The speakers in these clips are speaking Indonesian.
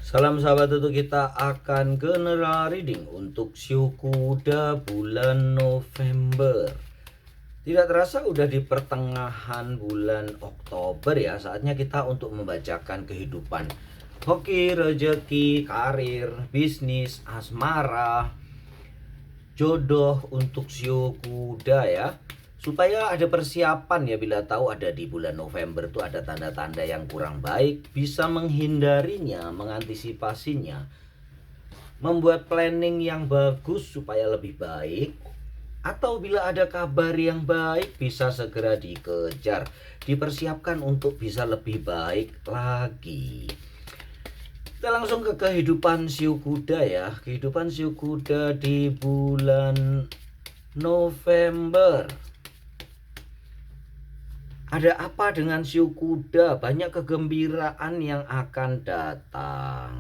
Salam sahabat tutu, kita akan general reading untuk Shio Kuda bulan November. Tidak terasa udah di pertengahan bulan Oktober ya. Saatnya kita untuk membacakan kehidupan hoki, rezeki, karir, bisnis, asmara, jodoh untuk Shio Kuda ya. Supaya ada persiapan ya, bila tahu ada di bulan November tuh ada tanda-tanda yang kurang baik, bisa menghindarinya, mengantisipasinya, membuat planning yang bagus supaya lebih baik, atau bila ada kabar yang baik bisa segera dikejar, dipersiapkan untuk bisa lebih baik lagi. Kita langsung ke kehidupan Shio Kuda ya. Kehidupan Shio Kuda di bulan November. Ada apa dengan Shio Kuda? Banyak kegembiraan yang akan datang.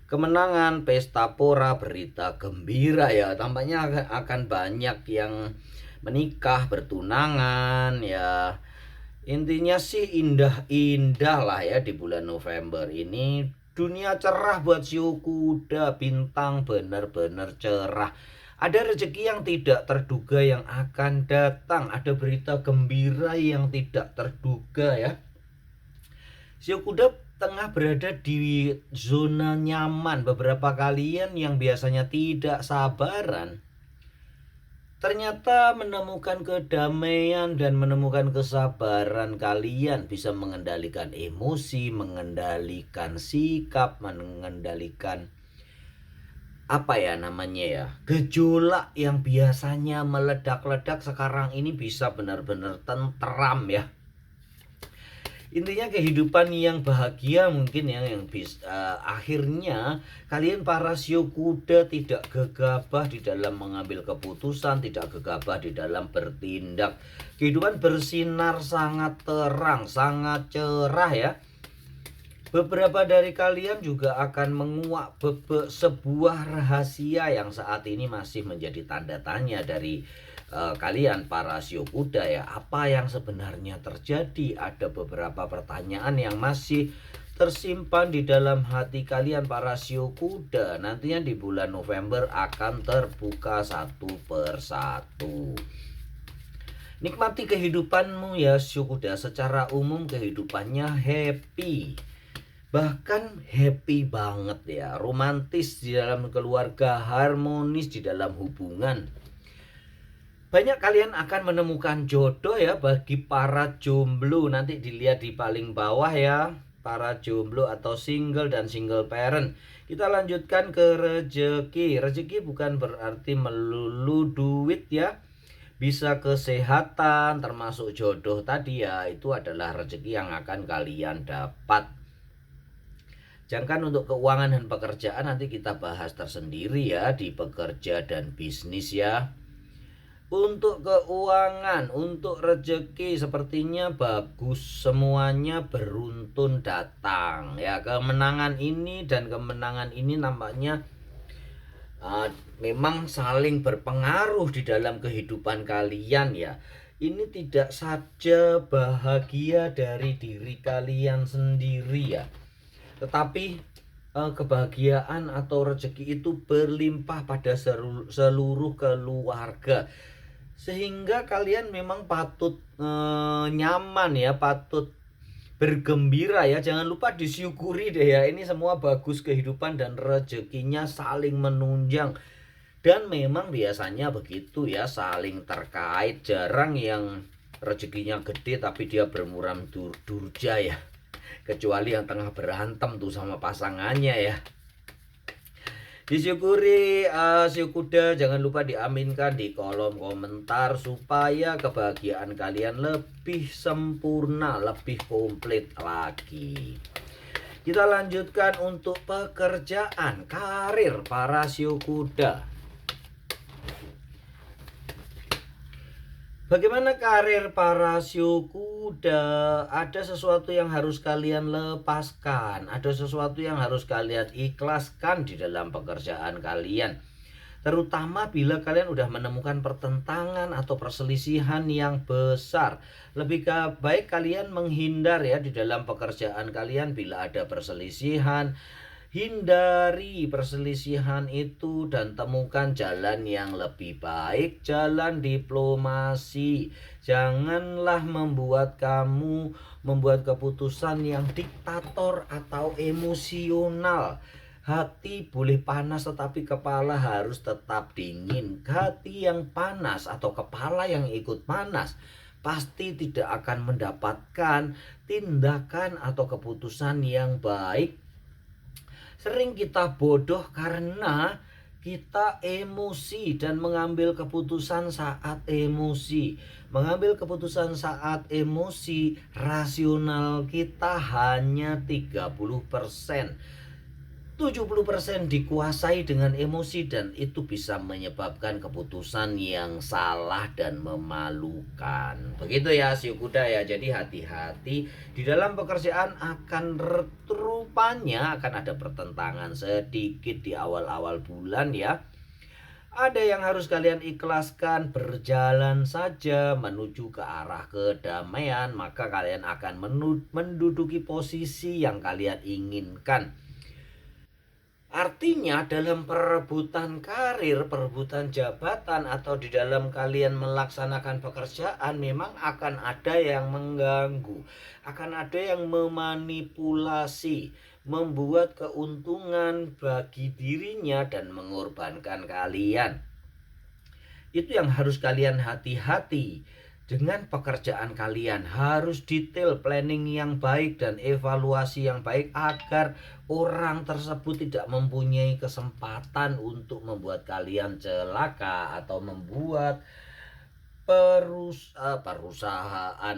Kemenangan, pesta pora, berita gembira ya. Tampaknya akan banyak yang menikah, bertunangan ya. Intinya sih indah-indah lah ya di bulan November ini. Dunia cerah buat Shio Kuda, bintang benar-benar cerah. Ada rezeki yang tidak terduga yang akan datang, ada berita gembira yang tidak terduga ya. Shio Kuda tengah berada di zona nyaman. Beberapa kalian yang biasanya tidak sabaran ternyata menemukan kedamaian dan menemukan kesabaran. Kalian bisa mengendalikan emosi, mengendalikan sikap, mengendalikan apa ya namanya ya, gejolak yang biasanya meledak-ledak sekarang ini bisa benar-benar tenteram ya. Intinya kehidupan yang bahagia mungkin ya, yang akhirnya kalian para Shio Kuda tidak gegabah di dalam mengambil keputusan, tidak gegabah di dalam bertindak. Kehidupan bersinar sangat terang, sangat cerah ya. Beberapa dari kalian juga akan menguak sebuah rahasia yang saat ini masih menjadi tanda tanya dari kalian para Shio Kuda ya. Apa yang sebenarnya terjadi? Ada beberapa pertanyaan yang masih tersimpan di dalam hati kalian para Shio Kuda. Nantinya di bulan November akan terbuka satu persatu. Nikmati kehidupanmu ya Shio Kuda. Secara umum kehidupannya happy. Bahkan happy banget ya, romantis di dalam keluarga, harmonis di dalam hubungan. Banyak kalian akan menemukan jodoh ya bagi para jomblo. Nanti dilihat di paling bawah ya, para jomblo atau single dan single parent. Kita lanjutkan ke rezeki. Rezeki bukan berarti melulu duit ya. Bisa kesehatan termasuk jodoh tadi ya. Itu adalah rezeki yang akan kalian dapat. Jangan untuk keuangan dan pekerjaan nanti kita bahas tersendiri ya di pekerja dan bisnis ya. Untuk keuangan, untuk rezeki sepertinya bagus, semuanya beruntun datang ya. Kemenangan ini dan kemenangan ini nampaknya memang saling berpengaruh di dalam kehidupan kalian ya. Ini tidak saja bahagia dari diri kalian sendiri ya, tetapi kebahagiaan atau rezeki itu berlimpah pada seluruh keluarga. Sehingga kalian memang patut nyaman ya, patut bergembira ya. Jangan lupa disyukuri deh ya. Ini semua bagus, kehidupan dan rezekinya saling menunjang. Dan memang biasanya begitu ya, saling terkait. Jarang yang rezekinya gede tapi dia bermuram durja ya. Kecuali yang tengah berantem tuh sama pasangannya ya. Disyukuri Shio Kuda, jangan lupa diaminkan di kolom komentar supaya kebahagiaan kalian lebih sempurna, lebih komplit lagi. Kita lanjutkan untuk pekerjaan, karir para Shio Kuda. Bagaimana karir para Shio Kuda? Ada sesuatu yang harus kalian lepaskan, ada sesuatu yang harus kalian ikhlaskan di dalam pekerjaan kalian. Terutama bila kalian udah menemukan pertentangan atau perselisihan yang besar. Lebih baik kalian menghindar ya di dalam pekerjaan kalian bila ada perselisihan. Hindari perselisihan itu dan temukan jalan yang lebih baik, jalan diplomasi. Janganlah membuat keputusan yang diktator atau emosional. Hati boleh panas tetapi kepala harus tetap dingin. Hati yang panas atau kepala yang ikut panas pasti tidak akan mendapatkan tindakan atau keputusan yang baik. Sering kita bodoh karena kita emosi dan mengambil keputusan saat emosi. Mengambil keputusan saat emosi, rasional kita hanya 30%. 70% dikuasai dengan emosi dan itu bisa menyebabkan keputusan yang salah dan memalukan. Begitu ya Shio Kuda ya. Jadi hati-hati di dalam pekerjaan rupanya akan ada pertentangan sedikit di awal-awal bulan ya. Ada yang harus kalian ikhlaskan, berjalan saja menuju ke arah kedamaian, maka kalian akan menduduki posisi yang kalian inginkan. Artinya dalam perebutan karir, perebutan jabatan atau di dalam kalian melaksanakan pekerjaan memang akan ada yang mengganggu, akan ada yang memanipulasi, membuat keuntungan bagi dirinya dan mengorbankan kalian. Itu yang harus kalian hati-hati. Dengan pekerjaan kalian harus detail, planning yang baik dan evaluasi yang baik agar orang tersebut tidak mempunyai kesempatan untuk membuat kalian celaka atau membuat perusahaan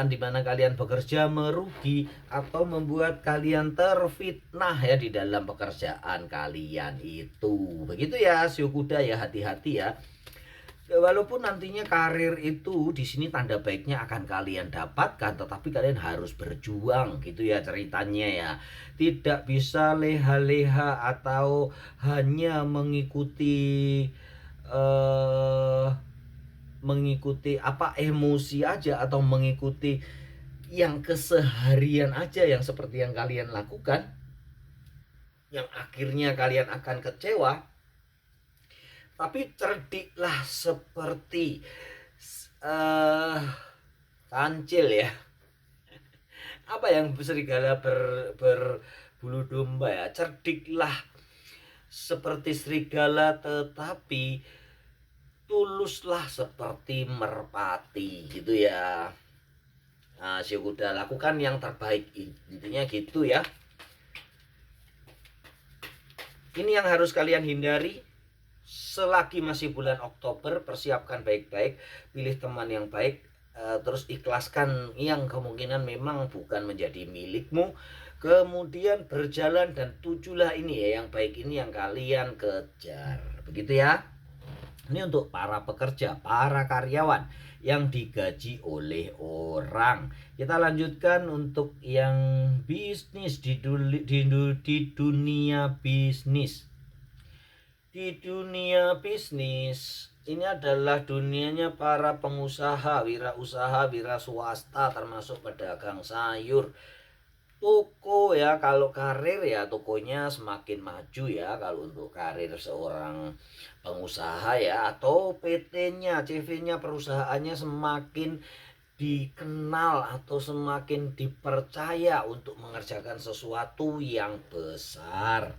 di mana kalian bekerja merugi atau membuat kalian terfitnah ya di dalam pekerjaan kalian itu. Begitu ya Shio Kuda ya, hati-hati ya. Walaupun nantinya karir itu di sini tanda baiknya akan kalian dapatkan, tetapi kalian harus berjuang gitu ya ceritanya ya. Tidak bisa leha-leha atau hanya mengikuti emosi aja atau mengikuti yang keseharian aja yang seperti yang kalian lakukan, yang akhirnya kalian akan kecewa. Tapi cerdiklah seperti kancil ya. Apa yang serigala berbulu domba ya. Cerdiklah seperti serigala tetapi tuluslah seperti merpati gitu ya. Nah, Shio Kuda lakukan yang terbaik, intinya gitu ya. Ini yang harus kalian hindari. Selagi masih bulan Oktober, persiapkan baik-baik, pilih teman yang baik, terus ikhlaskan yang kemungkinan memang bukan menjadi milikmu. Kemudian berjalan dan tujulah ini ya, yang baik ini yang kalian kejar. Begitu ya. Ini untuk para pekerja, para karyawan yang digaji oleh orang. Kita lanjutkan untuk yang bisnis di dunia bisnis. Di dunia bisnis ini adalah dunianya para pengusaha, wirausaha, wira swasta termasuk pedagang sayur. Toko ya, kalau karir ya tokonya semakin maju ya kalau untuk karir seorang pengusaha ya, atau PT-nya, CV-nya, perusahaannya semakin dikenal atau semakin dipercaya untuk mengerjakan sesuatu yang besar.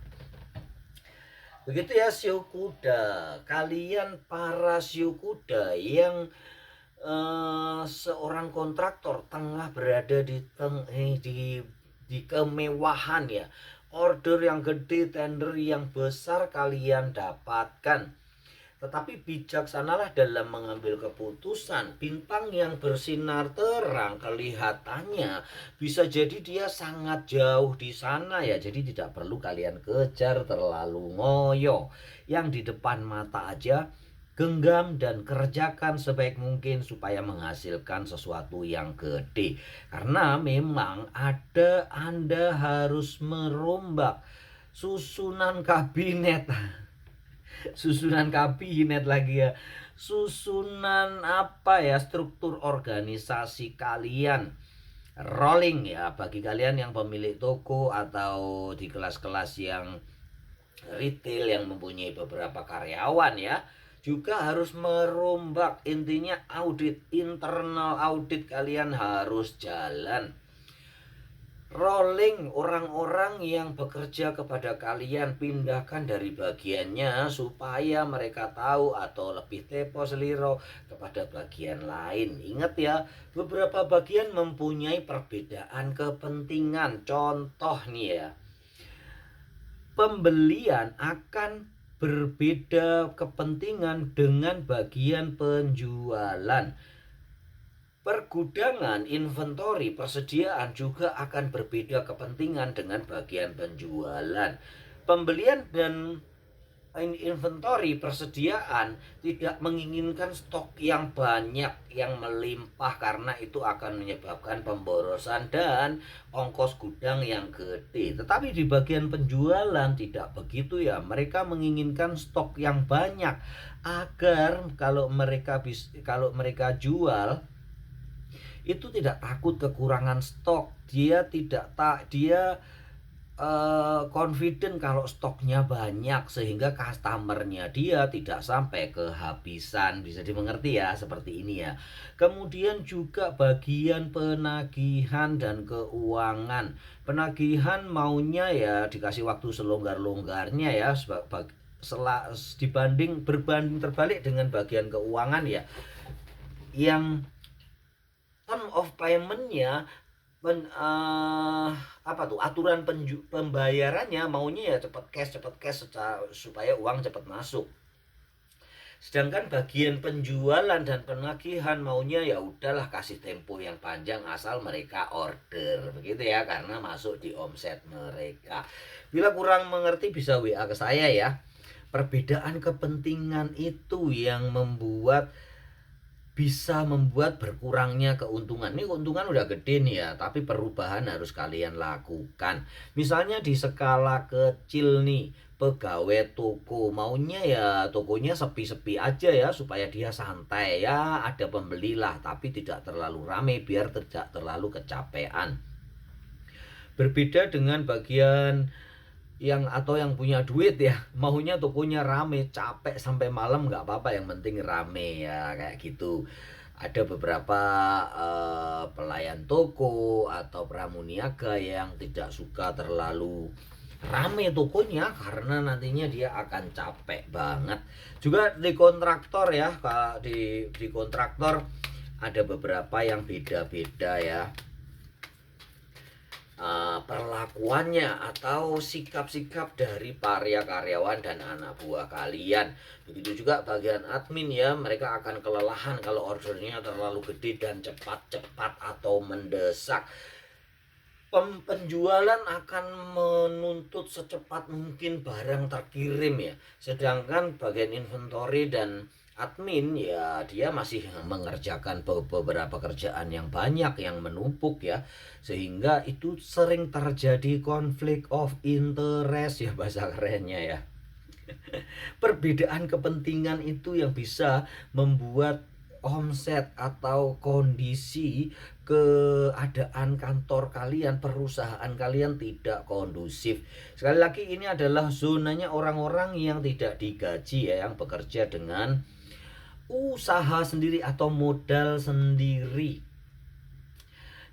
Begitu ya Shio Kuda. Kalian para Shio Kuda yang seorang kontraktor tengah berada di kemewahan ya. Order yang gede, tender yang besar kalian dapatkan. Tetapi bijaksanalah dalam mengambil keputusan. Bintang yang bersinar terang kelihatannya bisa jadi dia sangat jauh di sana ya. Jadi tidak perlu kalian kejar terlalu ngoyo. Yang di depan mata aja genggam dan kerjakan sebaik mungkin supaya menghasilkan sesuatu yang gede. Karena memang Anda harus merombak susunan kabinet. Susunan kabinet lagi ya, susunan struktur organisasi kalian. rolling ya. Bagi kalian yang pemilik toko atau di kelas-kelas yang retail yang mempunyai beberapa karyawan ya, juga harus merombak, intinya audit internal, audit kalian harus jalan. Rolling orang-orang yang bekerja kepada kalian, pindahkan dari bagiannya supaya mereka tahu atau lebih tepo seliro kepada bagian lain. Ingat ya, beberapa bagian mempunyai perbedaan kepentingan. Contoh nih ya, pembelian akan berbeda kepentingan dengan bagian penjualan. Pergudangan, inventory, persediaan juga akan berbeda kepentingan dengan bagian penjualan. Pembelian dan inventory, persediaan tidak menginginkan stok yang banyak, yang melimpah, karena itu akan menyebabkan pemborosan dan ongkos gudang yang gede. Tetapi di bagian penjualan tidak begitu ya, mereka menginginkan stok yang banyak agar kalau mereka jual itu tidak takut kekurangan stok. Dia confident kalau stoknya banyak, sehingga customernya dia tidak sampai kehabisan. Bisa dimengerti ya, seperti ini ya. Kemudian juga bagian penagihan dan keuangan. Penagihan maunya ya dikasih waktu selonggar-longgarnya ya, berbanding terbalik dengan bagian keuangan ya, yang term of paymentnya, aturan pembayarannya maunya ya cepat cash supaya uang cepat masuk. Sedangkan bagian penjualan dan penagihan maunya ya udahlah, kasih tempo yang panjang asal mereka order, begitu ya, karena masuk di omset mereka. Bila kurang mengerti bisa WA ke saya ya. Perbedaan kepentingan itu yang bisa membuat berkurangnya keuntungan. Ini keuntungan udah gede nih ya, tapi perubahan harus kalian lakukan. Misalnya di skala kecil nih, pegawai toko maunya ya tokonya sepi-sepi aja ya, supaya dia santai ya, ada pembeli lah, tapi tidak terlalu rame biar tidak terlalu kecapean. Berbeda dengan bagian yang punya duit ya, maunya tokonya rame, capek sampai malam nggak apa-apa, yang penting rame ya, kayak gitu. Ada beberapa pelayan toko atau pramuniaga yang tidak suka terlalu rame tokonya, karena nantinya dia akan capek banget. Juga di kontraktor ya, di kontraktor ada beberapa yang beda-beda ya, perlakuannya atau sikap-sikap dari para karyawan dan anak buah kalian. Begitu juga bagian admin ya, mereka akan kelelahan kalau ordernya terlalu gede dan cepat-cepat atau mendesak. Penjualan akan menuntut secepat mungkin barang terkirim ya, sedangkan bagian inventory dan admin ya dia masih mengerjakan beberapa kerjaan yang banyak yang menumpuk ya, sehingga itu sering terjadi konflik of interest ya, bahasa kerennya ya. Perbedaan kepentingan itu yang bisa membuat omset atau kondisi keadaan kantor kalian, perusahaan kalian tidak kondusif. Sekali lagi, ini adalah zonanya orang-orang yang tidak digaji ya, yang bekerja dengan usaha sendiri atau modal sendiri.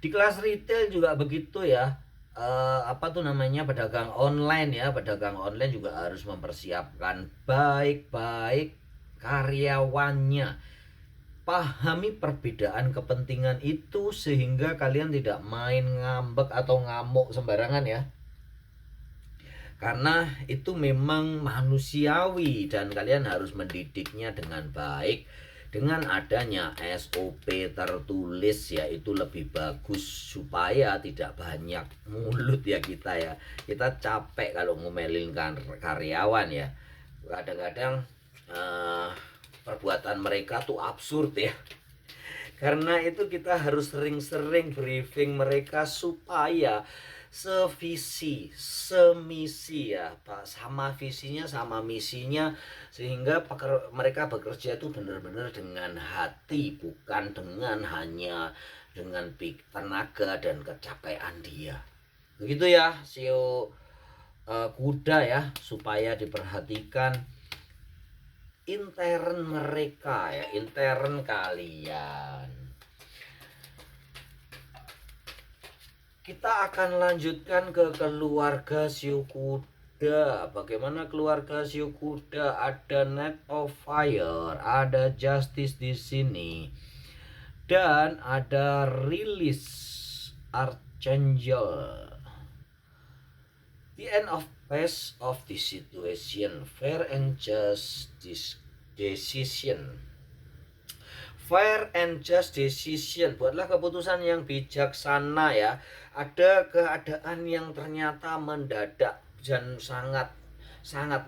Di kelas retail juga begitu ya. Pedagang online ya, pedagang online juga harus mempersiapkan baik-baik karyawannya. Pahami perbedaan kepentingan itu sehingga kalian tidak main ngambek atau ngamuk sembarangan ya, karena itu memang manusiawi dan kalian harus mendidiknya dengan baik. Dengan adanya SOP tertulis ya, itu lebih bagus supaya tidak banyak mulut ya kita ya. Kita capek kalau ngomelin karyawan ya. Kadang-kadang perbuatan mereka tuh absurd ya. Karena itu kita harus sering-sering briefing mereka supaya sevisi, semisi ya, sama visinya sama misinya, sehingga mereka bekerja itu benar-benar dengan hati, bukan dengan hanya dengan tenaga dan kecapean dia. Begitu ya sio kuda ya, supaya diperhatikan intern mereka ya, intern kalian. Kita akan lanjutkan ke keluarga siu kuda. Bagaimana keluarga siu kuda? Ada Knight of Fire, ada Justice di sini, dan ada Release Archangel. The end of phase of the situation, fair and just decision. Fair and just decision, buatlah keputusan yang bijaksana ya. Ada keadaan yang ternyata mendadak dan sangat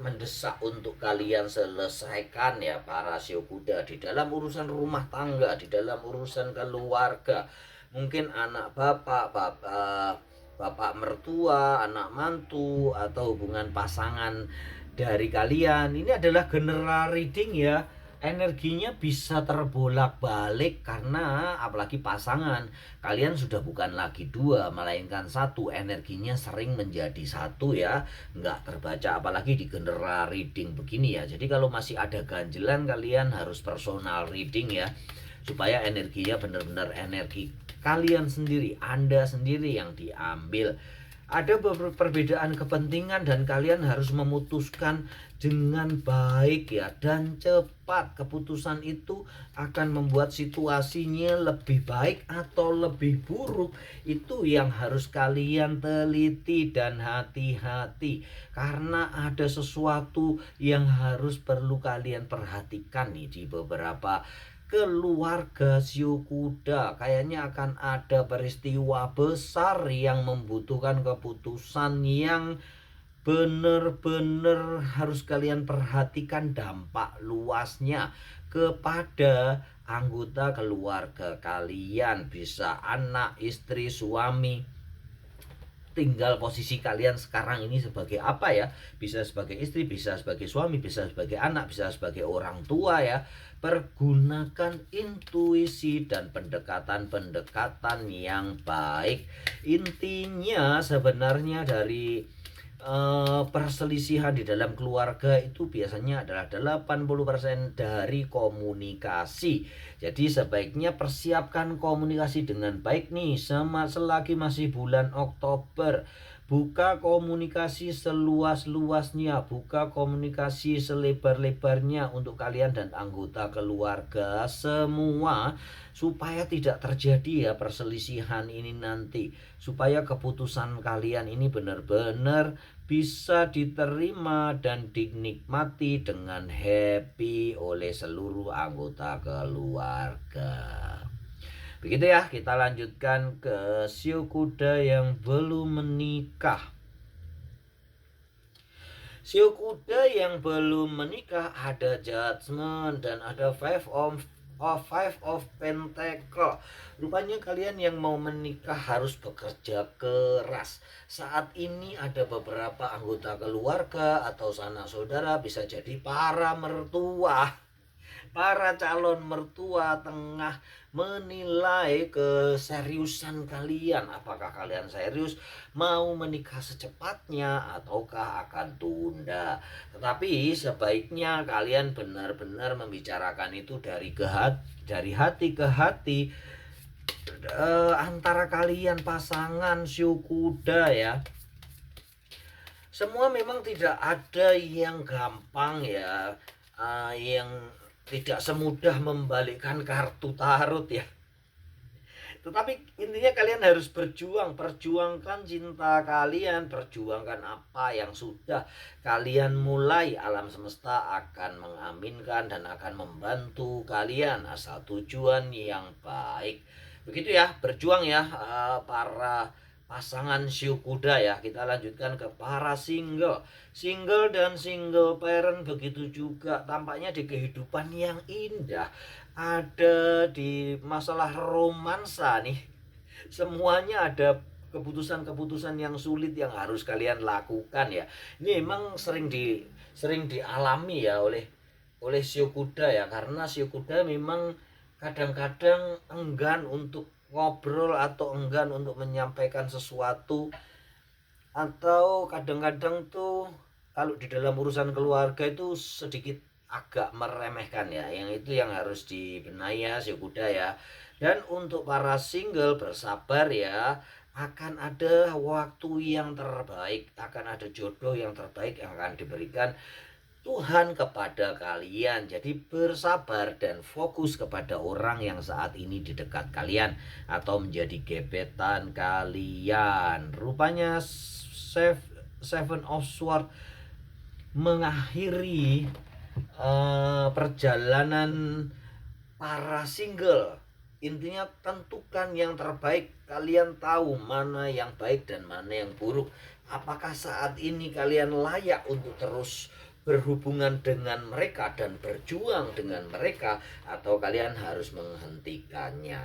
mendesak untuk kalian selesaikan ya para sio kuda, di dalam urusan rumah tangga, di dalam urusan keluarga. Mungkin anak bapak mertua, anak mantu, atau hubungan pasangan dari kalian. Ini adalah general reading ya. Energinya bisa terbolak-balik karena apalagi pasangan kalian sudah bukan lagi dua melainkan satu, energinya sering menjadi satu ya, nggak terbaca apalagi di general reading begini ya. Jadi kalau masih ada ganjelan kalian harus personal reading ya, supaya energinya benar-benar energi kalian sendiri, Anda sendiri yang diambil. Ada perbedaan kepentingan dan kalian harus memutuskan dengan baik ya, dan cepat. Keputusan itu akan membuat situasinya lebih baik atau lebih buruk. Itu yang harus kalian teliti dan hati-hati, karena ada sesuatu yang harus perlu kalian perhatikan nih di beberapa keluarga siu kuda. Kayaknya akan ada peristiwa besar yang membutuhkan keputusan yang benar-benar harus kalian perhatikan dampak luasnya kepada anggota keluarga kalian. Bisa anak, istri, suami. Tinggal posisi kalian sekarang ini sebagai apa ya. Bisa sebagai istri, bisa sebagai suami, bisa sebagai anak, bisa sebagai orang tua ya. Pergunakan intuisi dan pendekatan-pendekatan yang baik. Intinya sebenarnya dari perselisihan di dalam keluarga itu biasanya adalah 80% dari komunikasi. Jadi sebaiknya persiapkan komunikasi dengan baik nih selagi masih bulan Oktober. Buka komunikasi seluas-luasnya, buka komunikasi selebar-lebarnya untuk kalian dan anggota keluarga semua, supaya tidak terjadi ya perselisihan ini nanti, supaya keputusan kalian ini benar-benar bisa diterima dan dinikmati dengan happy oleh seluruh anggota keluarga. Begitu ya, kita lanjutkan ke siu kuda yang belum menikah. Siu kuda yang belum menikah ada Judgment dan ada Five of Pentacle. Rupanya kalian yang mau menikah harus bekerja keras. Saat ini ada beberapa anggota keluarga atau sanak saudara, bisa jadi para mertua, para calon mertua tengah menilai keseriusan kalian. Apakah kalian serius mau menikah secepatnya ataukah akan tunda? Tetapi sebaiknya kalian benar-benar membicarakan itu dari hati ke hati, antara kalian pasangan siu kuda ya. Semua memang tidak ada yang gampang ya, yang tidak semudah membalikkan kartu tarot ya. Tetapi intinya kalian harus berjuang, perjuangkan cinta kalian, perjuangkan apa yang sudah kalian mulai. Alam semesta akan mengaminkan dan akan membantu kalian asal tujuan yang baik. Begitu ya, berjuang ya para pasangan siu kuda ya. Kita lanjutkan ke para single dan single parent. Begitu juga tampaknya di kehidupan yang indah, ada di masalah romansa nih, semuanya ada keputusan-keputusan yang sulit yang harus kalian lakukan ya. Ini memang sering dialami ya oleh siu kuda ya, karena siu kuda memang kadang-kadang enggan untuk ngobrol atau enggan untuk menyampaikan sesuatu, atau kadang-kadang tuh kalau di dalam urusan keluarga itu sedikit agak meremehkan ya, yang itu yang harus dibenahi ya si kuda ya. Dan untuk para single bersabar ya, akan ada waktu yang terbaik, akan ada jodoh yang terbaik yang akan diberikan Tuhan kepada kalian. Jadi bersabar dan fokus kepada orang yang saat ini di dekat kalian atau menjadi gebetan kalian. Rupanya Seven of Swords mengakhiri perjalanan para single. Intinya tentukan yang terbaik. Kalian tahu mana yang baik dan mana yang buruk. Apakah saat ini kalian layak untuk terus berhubungan dengan mereka dan berjuang dengan mereka, atau kalian harus menghentikannya.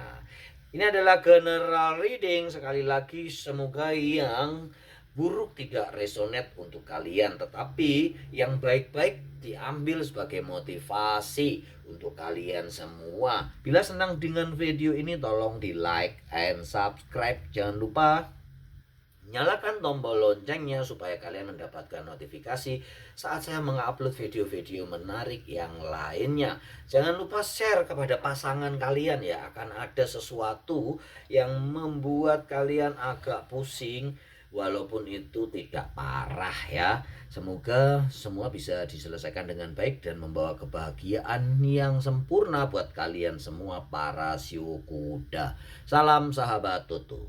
Ini adalah general reading. Sekali lagi semoga yang buruk tidak resonate untuk kalian, tetapi yang baik-baik diambil sebagai motivasi untuk kalian semua. Bila senang dengan video ini, tolong di like and subscribe. Jangan lupa nyalakan tombol loncengnya supaya kalian mendapatkan notifikasi saat saya mengupload video-video menarik yang lainnya. Jangan lupa share kepada pasangan kalian ya, akan ada sesuatu yang membuat kalian agak pusing, walaupun itu tidak parah ya. Semoga semua bisa diselesaikan dengan baik dan membawa kebahagiaan yang sempurna buat kalian semua para Shio Kuda. Salam sahabat Tutu.